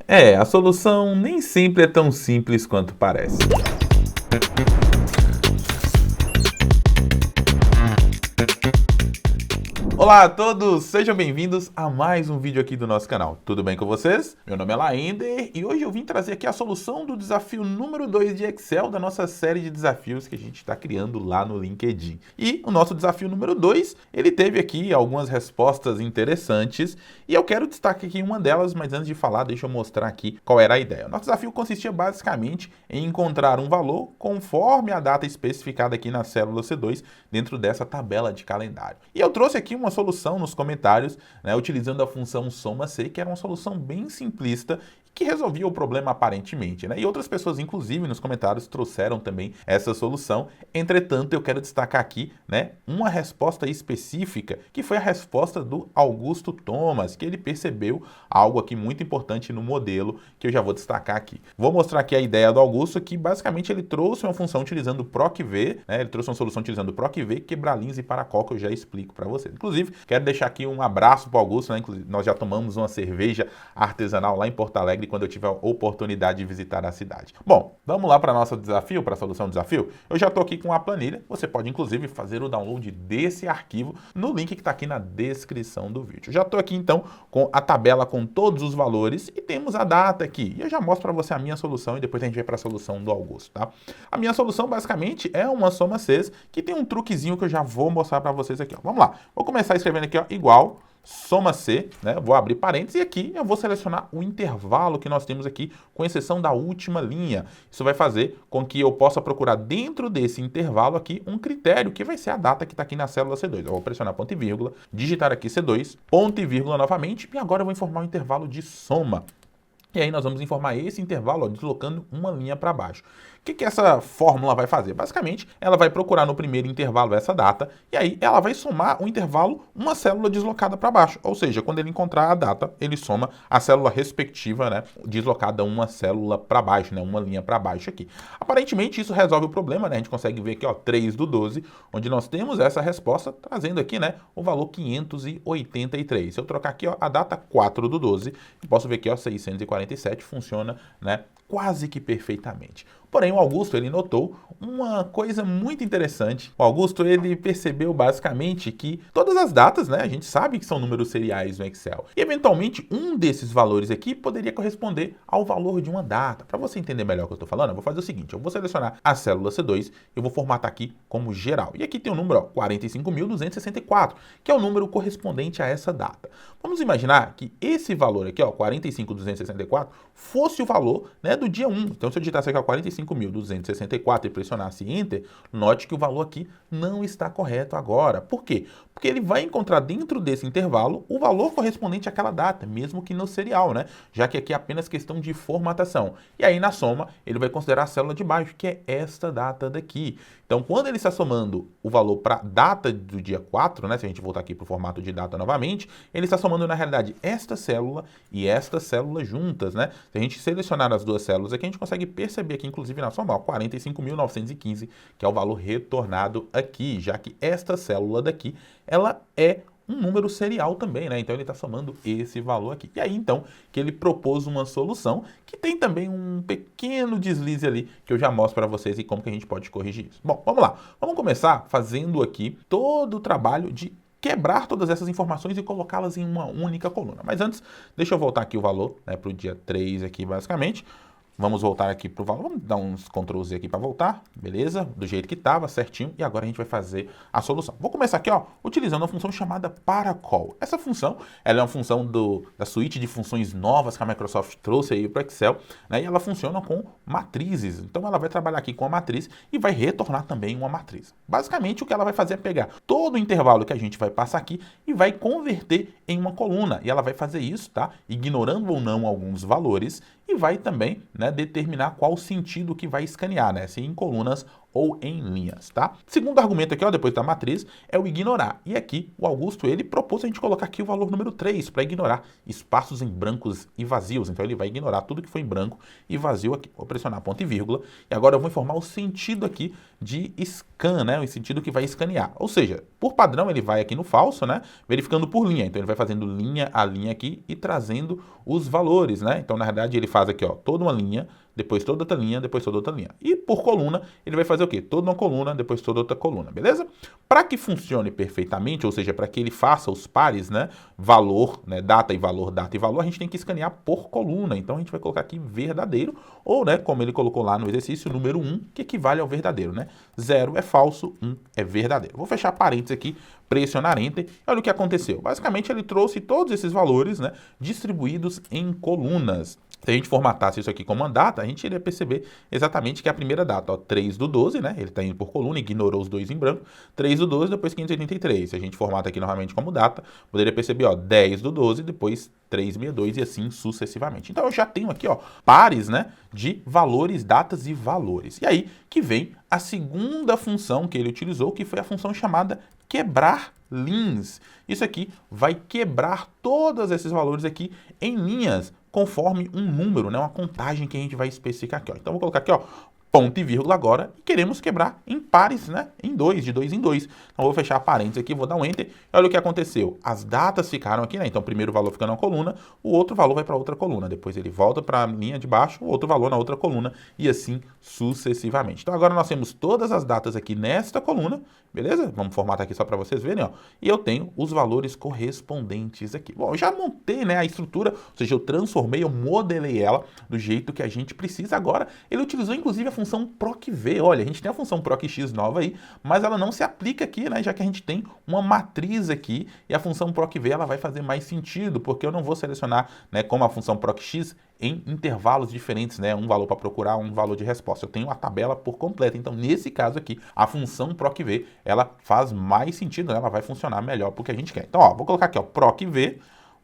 A solução nem sempre é tão simples quanto parece. Olá a todos, sejam bem-vindos a mais um vídeo aqui do nosso canal. Tudo bem com vocês? Meu nome é Laender e hoje eu vim trazer aqui a solução do desafio número 2 de Excel da nossa série de desafios que a gente está criando lá no LinkedIn. E o nosso desafio número 2, ele teve aqui algumas respostas interessantes e eu quero destacar aqui uma delas, mas antes de falar, deixa eu mostrar aqui qual era a ideia. O nosso desafio consistia basicamente em encontrar um valor conforme a data especificada aqui na célula C2 dentro dessa tabela de calendário. E eu trouxe aqui uma solução nos comentários, né, utilizando a função soma-c, que era uma solução bem simplista que resolvia o problema aparentemente, né? E outras pessoas, inclusive, nos comentários trouxeram também essa solução. Entretanto, eu quero destacar aqui, né, uma resposta específica, que foi a resposta do Augusto Thomas, que ele percebeu algo aqui muito importante no modelo, que eu já vou destacar aqui. Vou mostrar aqui a ideia do Augusto, que basicamente ele trouxe uma função utilizando o PROC-V, né? Ele trouxe uma solução utilizando o PROC-V, quebra-linhas e paracol, que eu já explico para vocês. Inclusive, quero deixar aqui um abraço para o Augusto, né? Inclusive, nós já tomamos uma cerveja artesanal lá em Porto Alegre quando eu tive a oportunidade de visitar a cidade. Bom, vamos lá para nosso desafio, para a solução do desafio? Eu já estou aqui com a planilha, você pode inclusive fazer o download desse arquivo no link que está aqui na descrição do vídeo. Já estou aqui então com a tabela com todos os valores e temos a data aqui. E eu já mostro para você a minha solução e depois a gente vai para a solução do Augusto, tá? A minha solução basicamente é uma soma-cs que tem um truquezinho que eu já vou mostrar para vocês aqui, ó. Vamos lá, vou começar escrevendo aqui, ó, igual soma-c, né? Vou abrir parênteses e aqui eu vou selecionar o intervalo que nós temos aqui, com exceção da última linha. Isso vai fazer com que eu possa procurar dentro desse intervalo aqui um critério, que vai ser a data que está aqui na célula C2. Eu vou pressionar ponto e vírgula, digitar aqui C2, ponto e vírgula novamente, e agora eu vou informar o intervalo de soma. E aí nós vamos informar esse intervalo, ó, deslocando uma linha para baixo. O que essa fórmula vai fazer? Basicamente, ela vai procurar no primeiro intervalo essa data, e aí ela vai somar o intervalo uma célula deslocada para baixo. Ou seja, quando ele encontrar a data, ele soma a célula respectiva, né, deslocada uma célula para baixo, né, uma linha para baixo aqui. Aparentemente, isso resolve o problema, né? A gente consegue ver aqui, ó, 3 do 12, onde nós temos essa resposta, trazendo aqui, né, o valor 583. Se eu trocar aqui, ó, a data 4 do 12, eu posso ver aqui, ó, 647 funciona, né, quase que perfeitamente. Porém, o Augusto, ele notou uma coisa muito interessante. O Augusto, ele percebeu basicamente que todas as datas, né, a gente sabe que são números seriais no Excel. E, eventualmente, um desses valores aqui poderia corresponder ao valor de uma data. Para você entender melhor o que eu estou falando, eu vou fazer o seguinte, eu vou selecionar a célula C2, eu vou formatar aqui como geral. E aqui tem o número, ó, 45.264, que é o número correspondente a essa data. Vamos imaginar que esse valor aqui, ó, 45.264, fosse o valor, né, do dia 1. Então, se eu digitasse aqui, ó, 45.264 e pressionasse Enter, note que o valor aqui não está correto agora. Por quê? Porque ele vai encontrar dentro desse intervalo o valor correspondente àquela data, mesmo que no serial, né? Já que aqui é apenas questão de formatação. E aí, na soma, ele vai considerar a célula de baixo, que é esta data daqui. Então, quando ele está somando o valor para a data do dia 4, né? Se a gente voltar aqui para o formato de data novamente, ele está somando, na realidade, esta célula e esta célula juntas, né? Se a gente selecionar as duas células aqui, a gente consegue perceber aqui, inclusive na soma, 45.915, que é o valor retornado aqui, já que esta célula daqui, ela é um número serial também, né? Então ele está somando esse valor aqui. E aí, então, que ele propôs uma solução que tem também um pequeno deslize ali, que eu já mostro para vocês e como que a gente pode corrigir isso. Bom, vamos lá. Vamos começar fazendo aqui todo o trabalho de quebrar todas essas informações e colocá-las em uma única coluna. Mas antes, deixa eu voltar aqui o valor, né, para o dia 3 aqui, basicamente. Vamos voltar aqui para o valor, vamos dar uns Ctrl Z aqui para voltar, beleza? Do jeito que estava, certinho, e agora a gente vai fazer a solução. Vou começar aqui, ó, utilizando uma função chamada paracol. Essa função, ela é uma função da suíte de funções novas que a Microsoft trouxe aí para o Excel, né? E ela funciona com matrizes, então ela vai trabalhar aqui com a matriz e vai retornar também uma matriz. Basicamente, o que ela vai fazer é pegar todo o intervalo que a gente vai passar aqui e vai converter em uma coluna, e ela vai fazer isso, tá? Ignorando ou não alguns valores, e vai também, né, determinar qual o sentido que vai escanear, né, se em colunas ou em linhas, tá? Segundo argumento aqui, ó, depois da matriz, é o ignorar. E aqui, o Augusto, ele propôs a gente colocar aqui o valor número 3 para ignorar espaços em brancos e vazios. Então, ele vai ignorar tudo que foi em branco e vazio aqui. Vou pressionar ponto e vírgula. E agora eu vou informar o sentido aqui de scan, né? O sentido que vai escanear. Ou seja, por padrão, ele vai aqui no falso, né? Verificando por linha. Então, ele vai fazendo linha a linha aqui e trazendo os valores, né? Então, na verdade, ele faz aqui, ó, toda uma linha, depois toda outra linha, depois toda outra linha. E por coluna, ele vai fazer o quê? Toda uma coluna, depois toda outra coluna, beleza? Para que funcione perfeitamente, ou seja, para que ele faça os pares, né? Valor, né? Data e valor, a gente tem que escanear por coluna. Então, a gente vai colocar aqui verdadeiro, ou, né, como ele colocou lá no exercício, número 1, que equivale ao verdadeiro, né? 0 é falso, 1 é verdadeiro. Vou fechar parênteses aqui, pressionar Enter. Olha o que aconteceu. Basicamente, ele trouxe todos esses valores, né, distribuídos em colunas. Se a gente formatasse isso aqui como uma data, a gente iria perceber exatamente que é a primeira data, ó, 3 do 12, né? Ele está indo por coluna, ignorou os dois em branco. 3 do 12, depois 583. Se a gente formata aqui novamente como data, poderia perceber, ó, 10 do 12, depois 362 e assim sucessivamente. Então, eu já tenho aqui, ó, pares, né, de valores, datas e valores. E aí que vem a segunda função que ele utilizou, que foi a função chamada quebrar linhas. Isso aqui vai quebrar todos esses valores aqui em linhas, conforme um número, né, uma contagem que a gente vai especificar aqui, ó. Então, vou colocar aqui, ó, ponto e vírgula agora, e queremos quebrar em pares, né? Em dois, de dois em dois. Então, vou fechar parênteses aqui, vou dar um Enter, e olha o que aconteceu. As datas ficaram aqui, né? Então, o primeiro valor fica na coluna, o outro valor vai para outra coluna. Depois ele volta para a linha de baixo, o outro valor na outra coluna, e assim sucessivamente. Então, agora nós temos todas as datas aqui nesta coluna, beleza? Vamos formatar aqui só para vocês verem, ó. E eu tenho os valores correspondentes aqui. Bom, eu já montei, né, a estrutura, ou seja, eu transformei, eu modelei ela do jeito que a gente precisa. Agora, ele utilizou, inclusive, a função PROC-V. Olha, a gente tem a função PROC-X nova aí, mas ela não se aplica aqui, né? Já que a gente tem uma matriz aqui e a função PROC-V ela vai fazer mais sentido, porque eu não vou selecionar, né, como a função PROC-X em intervalos diferentes, né? Um valor para procurar, um valor de resposta. Eu tenho a tabela por completo. Então, nesse caso aqui, a função PROC-V ela faz mais sentido, né? Ela vai funcionar melhor porque a gente quer. Então, ó, vou colocar aqui, ó, PROC-V.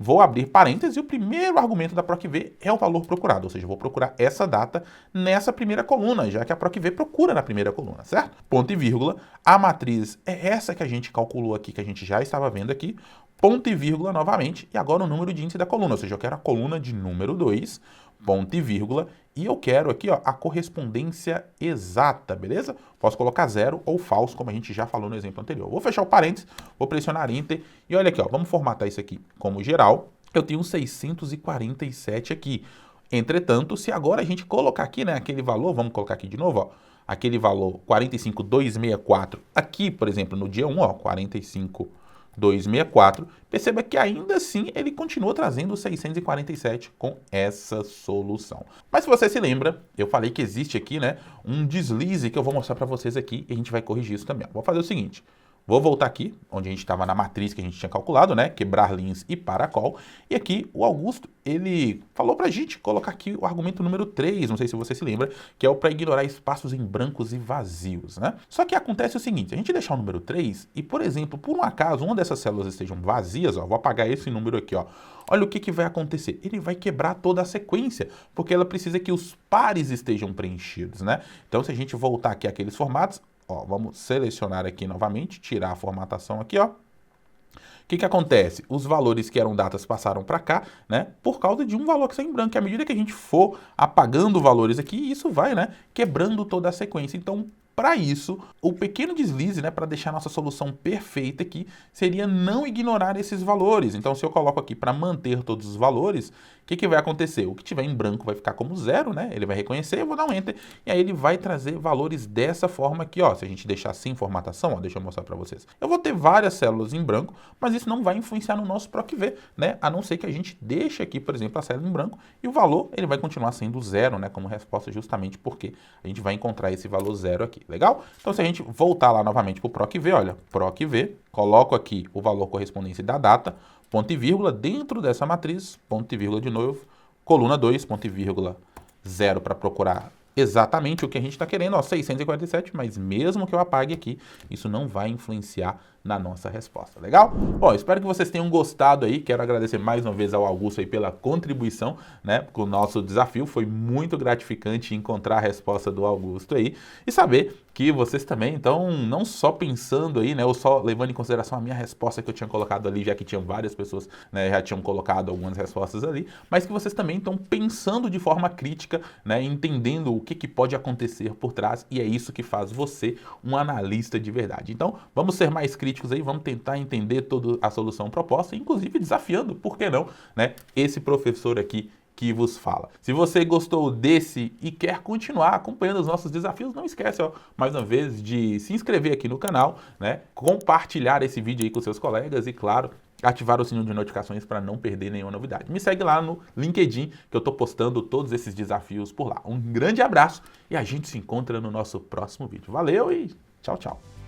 Vou abrir parênteses e o primeiro argumento da PROC-V é o valor procurado, ou seja, eu vou procurar essa data nessa primeira coluna, já que a PROC-V procura na primeira coluna, certo? Ponto e vírgula, a matriz é essa que a gente calculou aqui, que a gente já estava vendo aqui, ponto e vírgula novamente, e agora o número de índice da coluna, ou seja, eu quero a coluna de número 2, ponto e vírgula, e eu quero aqui, ó, a correspondência exata, beleza? Posso colocar 0 ou falso, como a gente já falou no exemplo anterior. Vou fechar o parênteses, vou pressionar Enter, e olha aqui, ó, vamos formatar isso aqui como geral. Eu tenho 647 aqui. Entretanto, se agora a gente colocar aqui, né, aquele valor, vamos colocar aqui de novo, ó, aquele valor 45,264, aqui, por exemplo, no dia 1, ó, 45,264, perceba que ainda assim ele continua trazendo 647 com essa solução. Mas se você se lembra, eu falei que existe aqui, né, um deslize que eu vou mostrar para vocês aqui e a gente vai corrigir isso também. Vou fazer o seguinte, vou voltar aqui, onde a gente estava na matriz que a gente tinha calculado, né, quebrar linhas e paracol, e aqui o Augusto, ele falou pra gente colocar aqui o argumento número 3, não sei se você se lembra, que é o para ignorar espaços em brancos e vazios, né? Só que acontece o seguinte, a gente deixar o número 3 e, por exemplo, por um acaso, uma dessas células estejam vazias, ó, vou apagar esse número aqui, ó. Olha o que vai acontecer, ele vai quebrar toda a sequência, porque ela precisa que os pares estejam preenchidos, né? Então, se a gente voltar aqui àqueles formatos, ó, vamos selecionar aqui novamente, tirar a formatação aqui, ó. O que acontece? Os valores que eram datas passaram para cá, né? Por causa de um valor que está em branco. E à medida que a gente for apagando valores aqui, isso vai, né, quebrando toda a sequência. Então, para isso, o pequeno deslize, né, para deixar a nossa solução perfeita aqui, seria não ignorar esses valores. Então, se eu coloco aqui para manter todos os valores, o que vai acontecer? O que tiver em branco vai ficar como 0, né? Ele vai reconhecer, eu vou dar um Enter, e aí ele vai trazer valores dessa forma aqui, ó. Se a gente deixar sem formatação, ó, deixa eu mostrar para vocês. Eu vou ter várias células em branco, mas isso não vai influenciar no nosso PROC-V, né? A não ser que a gente deixe aqui, por exemplo, a célula em branco, e o valor, ele vai continuar sendo 0, né? Como resposta, justamente porque a gente vai encontrar esse valor 0 aqui. Legal? Então, se a gente voltar lá novamente para o PROC-V, olha, PROC-V, coloco aqui o valor correspondente da data, ponto e vírgula, dentro dessa matriz, ponto e vírgula de novo, coluna 2, ponto e vírgula, 0 para procurar exatamente o que a gente está querendo, ó, 647, mas mesmo que eu apague aqui, isso não vai influenciar na nossa resposta, legal? Bom, espero que vocês tenham gostado aí, quero agradecer mais uma vez ao Augusto aí pela contribuição, né, com o nosso desafio, foi muito gratificante encontrar a resposta do Augusto aí e saber que vocês também estão não só pensando aí, né, ou só levando em consideração a minha resposta que eu tinha colocado ali, já que tinham várias pessoas, né, já tinham colocado algumas respostas ali, mas que vocês também estão pensando de forma crítica, né, entendendo o que pode acontecer por trás, e é isso que faz você um analista de verdade. Então, vamos ser mais críticos aí, vamos tentar entender toda a solução proposta, inclusive desafiando, por que não, né, esse professor aqui que vos fala. Se você gostou desse e quer continuar acompanhando os nossos desafios, não esquece, ó, mais uma vez, de se inscrever aqui no canal, né, compartilhar esse vídeo aí com seus colegas e, claro, ativar o sininho de notificações para não perder nenhuma novidade. Me segue lá no LinkedIn, que eu estou postando todos esses desafios por lá. Um grande abraço e a gente se encontra no nosso próximo vídeo. Valeu e tchau, tchau!